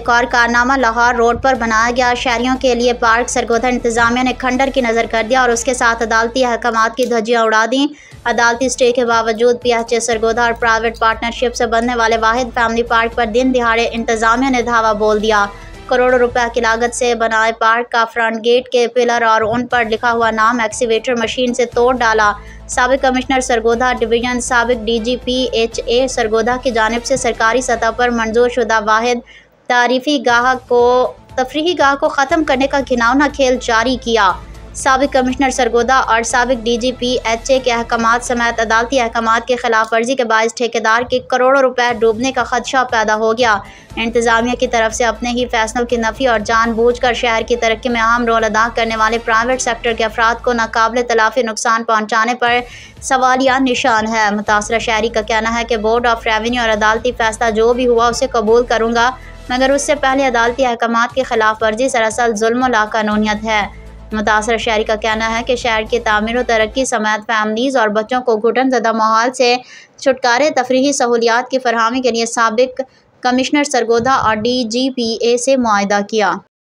एक और कारनामा लाहौर रोड पर बनाया गया शहरियों के लिए पार्क। सरगोधा इंतजामिया ने खंडर की नज़र कर दिया और उसके साथ अदालती अहकामात की धज्जियां उड़ा दी। अदालती स्टे के बावजूद PHA सरगोधा और प्राइवेट पार्टनरशिप से बनने वाले वाहिद फैमिली पार्क पर दिन दिहाड़े इंतजामिया ने धावा बोल दिया। करोड़ों रुपए की लागत से बनाए पार्क का फ्रंट गेट के पिलर और उन पर लिखा हुआ नाम एक्सीवेटर मशीन से तोड़ डाला। साबिक कमिश्नर सरगोधा डिवीज़न साबिक DG PHA सरगोधा की जानिब से सरकारी सतह पर मंजूर शुदा वाहिद तफरीही गाह को ख़त्म करने का घिनौना खेल जारी किया। साबिक कमिश्नर सरगोधा और साबिक DG PHA के अहकामात समेत अदालती अहकामात की खिलाफ वर्जी के बायस ठेकेदार के करोड़ों रुपए डूबने का खदशा पैदा हो गया। इंतजामिया की तरफ से अपने ही फैसलों की नफ़ी और जानबूझकर शहर की तरक्की में अहम रोल अदा करने वाले प्राइवेट सेक्टर के अफराद को नाकाबिले तलाफी नुकसान पहुँचाने पर सवालिया निशान है। मुतासरा शहरी का कहना है कि बोर्ड ऑफ रेवेन्यू और अदालती फैसला जो भी हुआ उसे कबूल करूँगा, मगर उससे पहले अदालती अहकामात की खिलाफ वर्जी सरासर जुल्म व लाकानूनियत है। मुतासर शहरी का कहना है कि शहर की तामीर और तरक्की समेत फैमिलीज़ और बच्चों को घुटन ज़दा माहौल से छुटकारे तफरीही सहूलियात की फरहमी के लिए साबिक कमिश्नर सरगोधा और DG PA से मुआहदा किया।